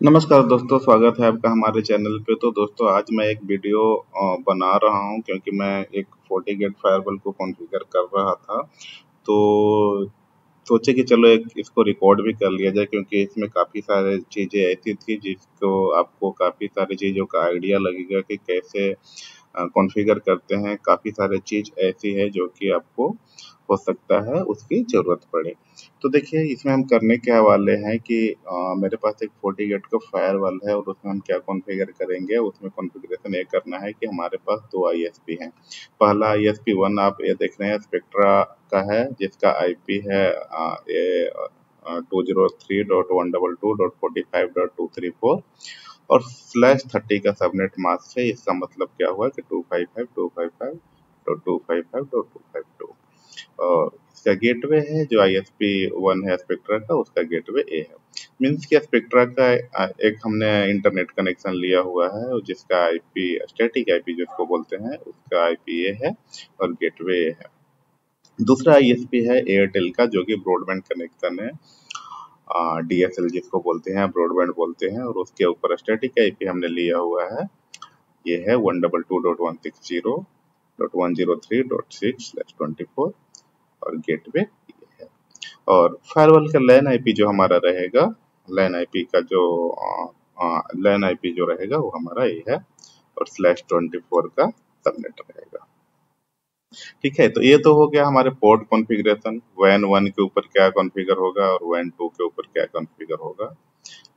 नमस्कार दोस्तों, स्वागत है आपका हमारे चैनल पे। तो दोस्तों आज मैं एक वीडियो बना रहा हूँ क्योंकि मैं एक FortiGate फायरवॉल को कॉन्फ़िगर कर रहा था। तो सोचे कि चलो एक इसको रिकॉर्ड भी कर लिया जाए क्योंकि इसमें काफ़ी सारे चीज़ें ऐसी थी जिसको आपको काफ़ी सारी चीज़ों का आइडिया लगेगा कि कैसे कॉन्फ़िगर करते हैं। काफ़ी सारी चीज़ ऐसी है जो कि आपको हो सकता है उसकी ज़रूरत पड़े। तो देखिए इसमें हम करने क्या वाले हैं कि मेरे पास एक FortiGate का फायरवॉल है और उसमें हम क्या कॉन्फ़िगर करेंगे, उसमें कॉन्फ़िगरेशन ये करना है कि हमारे पास 2 आईएसपी हैं। पहला आईएसपी 1 आप ये देख रहे हैं स्पेक्ट्रा का है जिसका आईपी है 203.122.45.234 और /30 का सबनेट मास्क है। इसका मतलब क्या हुआ कि 255.255.255.252 और इसका गेटवे है जो आईएसपी 1 है स्पेक्ट्रा का, उसका गेटवे ए है। मीन्स कि स्पेक्ट्रा का एक हमने इंटरनेट कनेक्शन लिया हुआ है और जिसका आईपी स्टैटिक आईपी जिसको बोलते हैं उसका आईपी ए है और गेटवे ए है। दूसरा आईएसपी है एयरटेल का जो कि ब्रॉडबैंड कनेक्शन है, डीएसएल जिसको बोलते हैं, ब्रॉडबैंड बोलते हैं, और उसके ऊपर स्टैटिक आईपी हमने लिया हुआ है, ये है 122.160.103.6/24 और गेटवे ये है। और फायरवॉल का लैन आईपी जो हमारा रहेगा, लैन आईपी का जो लैन आईपी जो रहेगा वो हमारा ये है और /24 का सबनेट रहेगा। ठीक है, तो ये तो हो गया हमारे पोर्ट कॉन्फ़िगरेशन। वैन 1 के ऊपर क्या कॉन्फ़िगर होगा और वैन 2 के ऊपर क्या कॉन्फ़िगर होगा।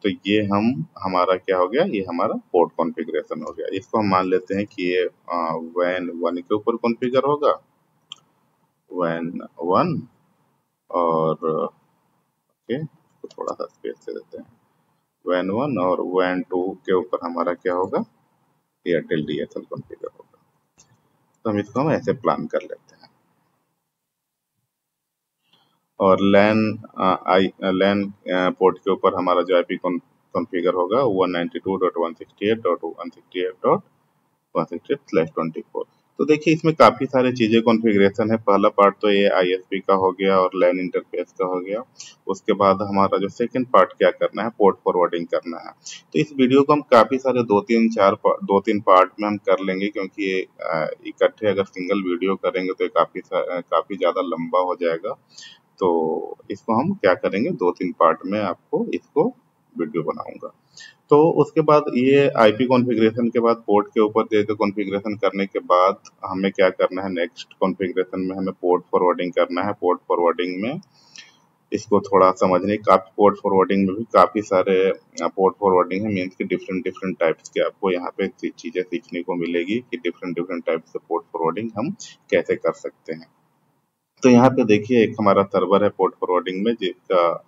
तो ये हमारा क्या हो गया, ये हमारा पोर्ट कॉन्फ़िगरेशन हो गया। इसको हम मान लेते हैं कि ये वैन 1 के ऊपर कॉन्फ़िगर होगा, वैन 1 और ओके, तो थोड़ा सा स्पेस दे देते हैं। वैन 1 और वैन 2 के ऊपर हमारा क्या होगा, एयरटेल डीएसएल कॉन्फ़िगर होगा। तो हम ऐसे प्लान कर लेते हैं। और लैन पोर्ट के ऊपर हमारा जो आईपी कॉन्फ़िगर होगा 192.168.168.168/24। तो देखिए इसमें काफ़ी सारी चीज़ें कॉन्फ़िगरेशन है। पहला पार्ट तो ये आईएसपी का हो गया और लैन इंटरफ़ेस का हो गया। उसके बाद हमारा जो सेकंड पार्ट क्या करना है, पोर्ट फॉरवर्डिंग करना है। तो इस वीडियो को हम काफ़ी सारे 2-3 पार्ट में हम कर लेंगे क्योंकि ये इकट्ठे अगर सिंगल वीडियो करेंगे तो ये काफ़ी ज़्यादा लंबा हो जाएगा। तो इसको हम क्या करेंगे, 2-3 पार्ट में आपको इसको वीडियो बनाऊंगा। तो उसके बाद ये आईपी कॉन्फ़िगरेशन के बाद पोर्ट के ऊपर दे कॉन्फ़िगरेशन करने के बाद हमें क्या करना है, नेक्स्ट कॉन्फ़िगरेशन में हमें पोर्ट फॉरवर्डिंग करना है। पोर्ट फॉरवर्डिंग में इसको थोड़ा समझने काफ़ी पोर्ट फॉरवर्डिंग में भी काफ़ी सारे पोर्ट फॉरवर्डिंग है, मीन्स कि डिफरेंट डिफरेंट टाइप्स के आपको यहाँ पे चीज़ें सीखने को मिलेगी कि डिफरेंट डिफरेंट टाइप्स से पोर्ट फॉरवर्डिंग हम कैसे कर सकते हैं। तो यहाँ पे देखिए एक हमारा सर्वर है पोर्ट फॉरवर्डिंग में जिसका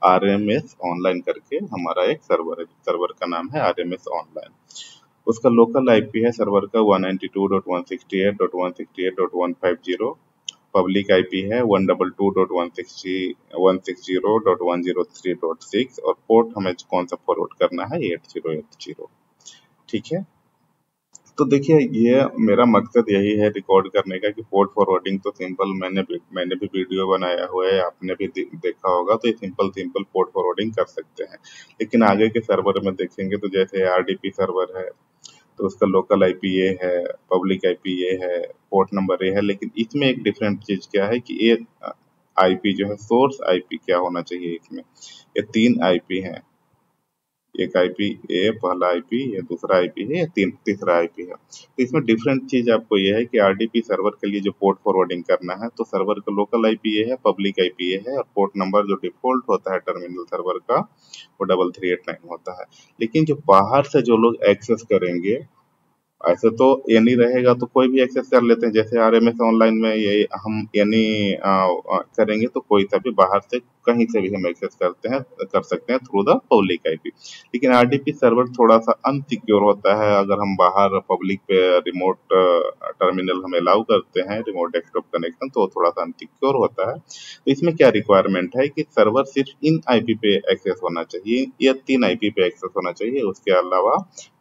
आरएमएस ऑनलाइन करके हमारा एक सर्वर है। सर्वर का नाम है आरएमएस ऑनलाइन। उसका लोकल आईपी है सर्वर का 192.168.168.150। पब्लिक आईपी है 122.160.103.6 और पोर्ट हमें कौन सा फॉरवर्ड करना है, 8080। ठीक है, तो देखिए ये मेरा मकसद यही है रिकॉर्ड करने का कि पोर्ट फॉरवर्डिंग तो सिंपल मैंने भी वीडियो बनाया हुआ है, आपने भी देखा होगा। तो ये सिंपल सिंपल पोर्ट फॉरवर्डिंग कर सकते हैं। लेकिन आगे के सर्वर में देखेंगे तो जैसे आरडीपी सर्वर है तो उसका लोकल आईपी ये है, पब्लिक आईपी ये है, पोर्ट नंबर ये है। लेकिन इसमें एक डिफरेंट चीज क्या है कि ये आईपी जो है सोर्स आईपी क्या होना चाहिए इसमें, ये 3 आईपी हैं। एक आईपी ए पहला आईपी, ये दूसरा आईपी है, ये तीसरा आईपी है। तो इसमें डिफरेंट चीज आपको ये है कि आरडीपी सर्वर के लिए जो पोर्ट फॉरवर्डिंग करना है तो सर्वर का लोकल आईपी ये है, पब्लिक आईपी ये है और पोर्ट नंबर जो डिफॉल्ट होता है टर्मिनल सर्वर का वो 3389 होता है। लेकिन जो बाहर से जो लोग एक्सेस करेंगे, ऐसे तो एनी रहेगा तो कोई भी एक्सेस कर लेते हैं। जैसे आरएमएस ऑनलाइन में ये हम एनी करेंगे तो कोई सा भी बाहर से कहीं से भी हम एक्सेस कर सकते हैं थ्रू द पब्लिक आईपी। लेकिन आरडीपी सर्वर थोड़ा सा अनसिक्योर होता है। अगर हम बाहर पब्लिक पे रिमोट टर्मिनल हम अलाउ करते हैं, रिमोट डेस्कटॉप कनेक्शन, तो थोड़ा सा अनसिक्योर होता है। तो इसमें क्या रिक्वायरमेंट है कि सर्वर सिर्फ इन आईपी पे एक्सेस होना चाहिए या 3 आईपी पे एक्सेस होना चाहिए, उसके अलावा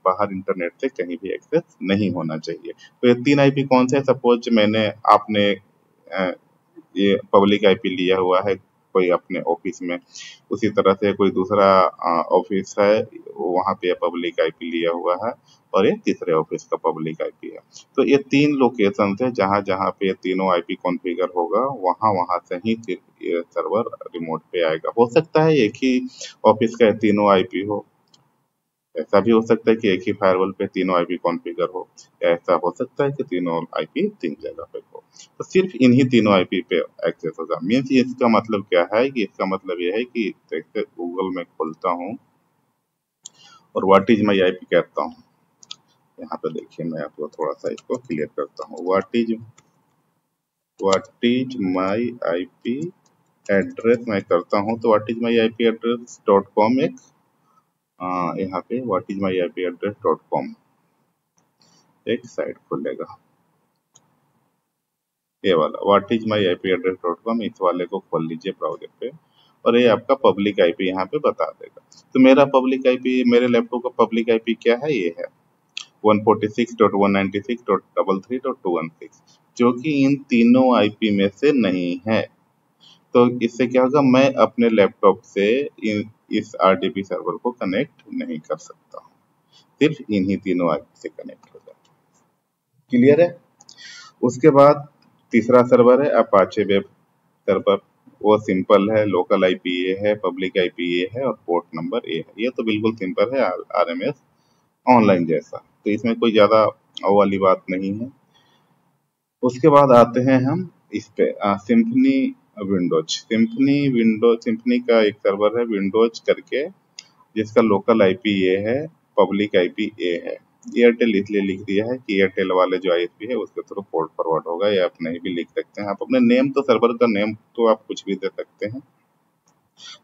बाहर इंटरनेट से कहीं भी एक्सेस नहीं होना चाहिए। तो ये 3 आईपी कौन से हैं? सपोज आपने ये पब्लिक आईपी लिया हुआ है कोई अपने ऑफिस में, उसी तरह से कोई दूसरा ऑफिस है, वहाँ पे पब्लिक आईपी लिया हुआ है, और ये तीसरे ऑफिस का पब्लिक आईपी है। तो ये 3 लोकेशन है जहाँ जहाँ पे ये तीनों आईपी कॉन्फ़िगर होगा, वहाँ वहाँ से ही सिर्फ ये सर्वर रिमोट पे आएगा। हो सकता है एक ही ऑफिस का ये तीनों आईपी हो, ऐसा भी हो सकता है कि एक ही फायरवॉल पे तीनों आईपी कॉन्फ़िगर हो, या ऐसा हो सकता है कि तीनों आईपी 3 जगह पे हो। तो सिर्फ इन्हीं तीनों आईपी पे एक्सेस होगा। मीन्स इसका मतलब क्या है कि इसका मतलब ये है कि जैसे गूगल में खोलता हूँ और व्हाट इज माई आईपी कहता हूँ, यहाँ पे देखिए मैं आपको थोड़ा सा इसको क्लियर करता हूँ। What is my IP address मैं करता हूँ, तो what is my IP address dot com एक यहाँ पे what is my IP address dot com एक साइट खुलेगा। ये वाला what is my IP address dot com, इस वाले को खोल लीजिए ब्राउजर पे, और ये आपका पब्लिक आईपी यहाँ पे बता देगा। तो मेरा पब्लिक आईपी, मेरे लैपटॉप का पब्लिक आईपी क्या है, ये है 146.196.33.216, जो कि इन तीनों आईपी में से नहीं है। तो इससे क्या होगा, मैं अपने लैपटॉप से इस आरडीपी सर्वर को कनेक्ट नहीं कर सकता हूँ, सिर्फ इन्हीं तीनों आईपी से कनेक्ट होगा। क्लियर है? उसके बाद तीसरा सर्वर है अपाचे वेब सर्वर। वो सिंपल है, लोकल आईपी ये है, पब्लिक आईपी ये है, और पोर्ट नंबर ये है। ये तो बिल्कुल सिंपल है, आरएमएस ऑनलाइन जैसा, तो इसमें कोई ज्यादा वो वाली बात नहीं है। उसके बाद आते हैं हम इस पे सिम्फनी सिम्फनी का एक सर्वर है विंडोज करके, जिसका लोकल आईपी ये है, पब्लिक आईपी ए है। एयरटेल इसलिए लिख दिया है कि एयरटेल वाले जो आईपी है उसके थ्रू पोर्ट फॉरवर्ड होगा, या आप नहीं भी लिख सकते हैं। आप अपने नेम, तो सर्वर का नेम तो आप कुछ भी दे सकते हैं।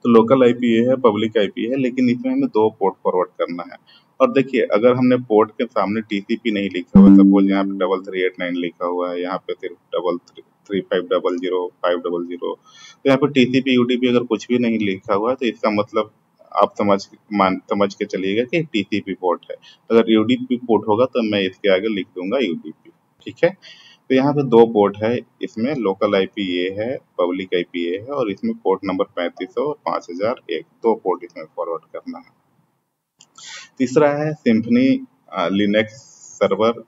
तो लोकल आईपी ये है, पब्लिक आईपी है, लेकिन इसमें हमें 2 पोर्ट फॉरवर्ड करना है। और देखिए, अगर हमने पोर्ट के सामने टीसीपी नहीं लिखा हुआ, सपोज यहाँ पे 3389 लिखा हुआ है, यहाँ पे सिर्फ 3500 तो यहाँ पे टीसीपी यूडीपी अगर कुछ भी नहीं लिखा हुआ है, तो इसका मतलब आप समझ के चलिएगा कि टीसीपी पोर्ट है। अगर यूडीपी पोर्ट होगा तो मैं इसके आगे लिख दूंगा यूडीपी। ठीक है? तो यहाँ पे 2 पोर्ट है, इसमें लोकल आईपी ये है, पब्लिक आईपी ये है, और इसमें पोर्ट नंबर 3500 और 5001, 2 पोर्ट इसमें फॉरवर्ड करना है। तीसरा है सिम्फनी लिनक्स सर्वर,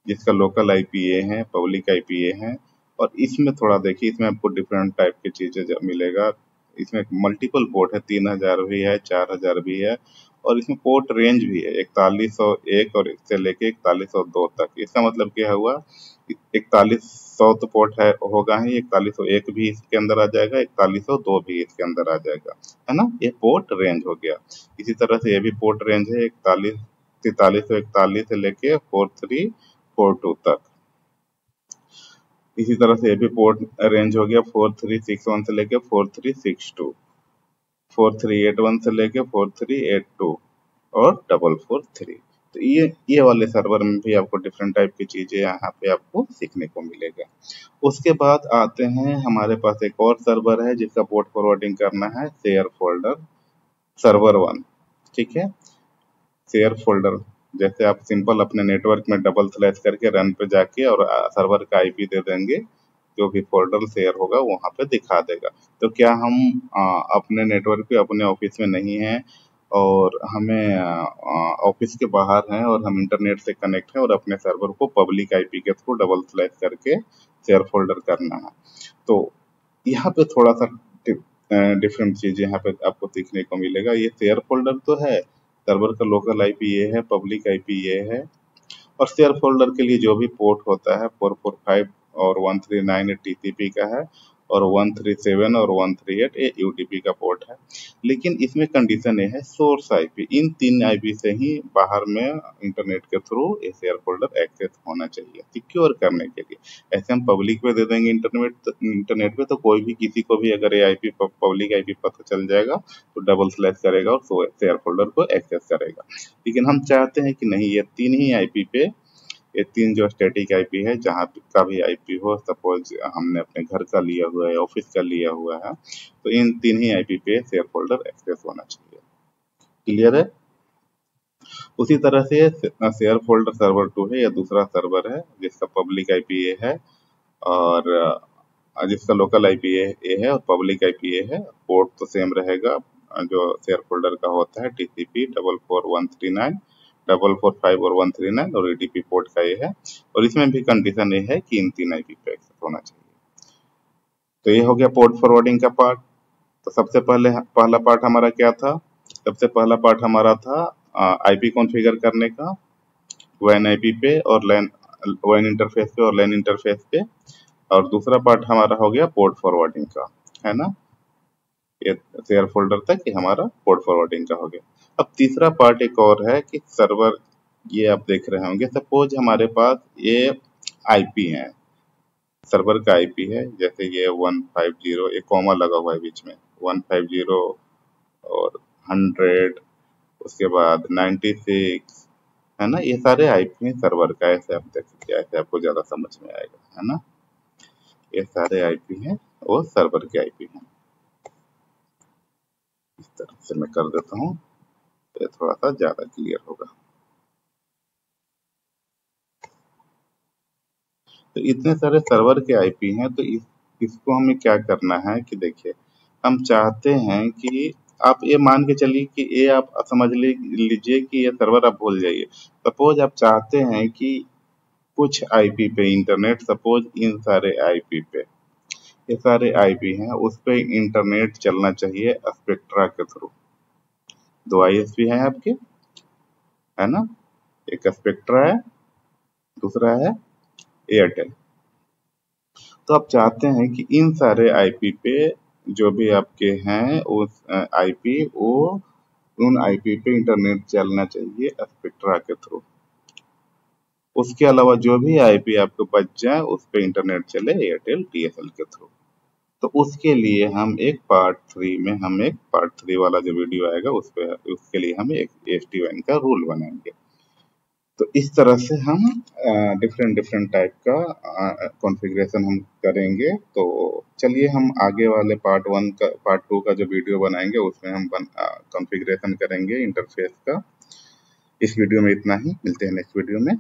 जिसका लोकल आईपी ये है, पब्लिक आईपी ये है, और इसमें थोड़ा देखिए, इसमें आपको डिफरेंट टाइप की चीजें मिलेगा। इसमें मल्टीपल पोर्ट है, 3000 भी है, 4000 भी है, और इसमें पोर्ट रेंज भी है 4101 और इससे लेके 4102 तक। इसका मतलब क्या हुआ, 4100 तो पोर्ट है होगा ही, 4101 भी इसके अंदर आ जाएगा, 4102 भी इसके अंदर आ जाएगा, है ना। ये पोर्ट रेंज हो गया। इसी तरह से ये भी पोर्ट रेंज है, 4341 से लेके 4342 तक। इसी तरह से ये भी पोर्ट रेंज हो गया 4361 से लेके 4362, 4381 से लेके 4382 और 443। तो ये वाले सर्वर में भी आपको डिफरेंट टाइप की चीजें यहाँ पे आपको सीखने को मिलेगा। उसके बाद आते हैं, हमारे पास एक और सर्वर है जिसका पोर्ट फॉरवर्डिंग करना है, शेयर फोल्डर सर्वर 1। ठीक है? शेयर फोल्डर, जैसे आप सिंपल अपने नेटवर्क में डबल स्लैश करके रन पे जाके और सर्वर का आईपी दे देंगे, जो भी फोल्डर शेयर होगा वहां पे दिखा देगा। तो क्या हम अपने नेटवर्क पे अपने ऑफिस में नहीं हैं, और हमें ऑफिस के बाहर हैं, और हम इंटरनेट से कनेक्ट हैं, और अपने सर्वर को पब्लिक आईपी के थ्रू डबल स्लैश करके शेयर फोल्डर करना है। तो यहाँ पे थोड़ा सा डिफरेंट चीज यहाँ पे आपको सीखने को मिलेगा। ये शेयर फोल्डर तो है, सर्वर का लोकल आईपी ये है, पब्लिक आईपी ये है, और शेयर फोल्डर के लिए जो भी पोर्ट होता है 445 और 139 टीसीपी का है, और 137 और 138 ये यूडीपी का पोर्ट है। लेकिन इसमें कंडीशन ये है, सोर्स आईपी, इन 3 आईपी से ही बाहर में इंटरनेट के थ्रू ये शेयर फोल्डर एक्सेस होना चाहिए सिक्योर करने के लिए। ऐसे हम पब्लिक पे दे देंगे इंटरनेट पे, तो कोई भी किसी को भी अगर ये आईपी पब्लिक आईपी पता चल जाएगा तो डबल स्लैश करेगा और शेयर फोल्डर को एक्सेस करेगा। लेकिन हम चाहते हैं कि नहीं, ये 3 ही आईपी पे, ये 3 जो स्टैटिक आईपी है, जहाँ का भी आईपी हो, सपोज हमने अपने घर का लिया हुआ है, ऑफिस का लिया हुआ है, तो इन 3 ही आईपी पे शेयर फोल्डर एक्सेस होना चाहिए। क्लियर है? उसी तरह से शेयर फोल्डर सर्वर 2 है, यह दूसरा सर्वर है जिसका पब्लिक आईपी ये है, और जिसका लोकल आईपी ए है और पब्लिक आईपी ए है। पोर्ट तो सेम रहेगा जो शेयर फोल्डर का होता है, TCP 44139, 445 और 139, और EDP पोर्ट का ये है। और इसमें भी कंडीशन ये है कि इन 3 आईपी पे एक्सेस होना चाहिए। तो ये हो गया पोर्ट फॉरवर्डिंग का पार्ट। तो सबसे पहला पार्ट हमारा क्या था? सबसे पहला पार्ट हमारा था आईपी कॉन्फ़िगर करने का, WAN आईपी पे और WAN इंटरफेस पे और LAN इंटरफेस पे। और दूसरा पार्ट हमारा हो गया पोर्ट फॉरवर्डिंग का, है ना, ये शेयर फोल्डर तक ये हमारा पोर्ट फॉरवर्डिंग का हो गया। अब तीसरा पार्ट एक और है कि सर्वर, ये आप देख रहे होंगे, सपोज हमारे पास ये आईपी है, सर्वर का आईपी है, जैसे ये 150, एक कॉमा लगा हुआ है बीच में, 150 और 100, उसके बाद 96, है ना, ये सारे आईपी हैं सर्वर का। ऐसे आप देख सकते हैं, ऐसे आपको ज्यादा समझ में आएगा, है ना। ये सारे आईपी हैं वो सर्वर के आईपी हैं। इस तरह से मैं कर देता हूँ तो थोड़ा सा ज्यादा क्लियर होगा। तो इतने सारे सर्वर के आईपी हैं, तो इसको हमें क्या करना है कि देखिए, हम चाहते हैं कि आप ये मान के चलिए कि ये आप समझ लीजिए कि ये सर्वर आप भूल जाइए। सपोज आप चाहते हैं कि कुछ आईपी पे इंटरनेट, सपोज इन सारे आईपी पे, ये सारे आईपी हैं, उस पे इंटरनेट चलना चाहिए स्पेक्ट्रा के थ्रू। 2 आईएसपी हैं आपके, है ना, एक स्पेक्ट्रा है, दूसरा है एयरटेल। तो आप चाहते हैं कि इन सारे आईपी पे जो भी आपके हैं उस आईपी, वो उन आईपी पे इंटरनेट चलना चाहिए स्पेक्ट्रा के थ्रू। उसके अलावा जो भी आईपी आपको बच जाए उस पे इंटरनेट चले एयरटेल DSL के थ्रू। तो उसके लिए हम एक पार्ट 3 वाला जो वीडियो आएगा उसके लिए हम एक SD-WAN का रूल बनाएंगे। तो इस तरह से हम डिफरेंट डिफरेंट टाइप का कॉन्फ़िगरेशन हम करेंगे। तो चलिए हम आगे वाले पार्ट 2 का जो वीडियो बनाएंगे उसमें हम कॉन्फ़िगरेशन करेंगे इंटरफेस का। इस वीडियो में इतना ही, मिलते हैं नेक्स्ट वीडियो में।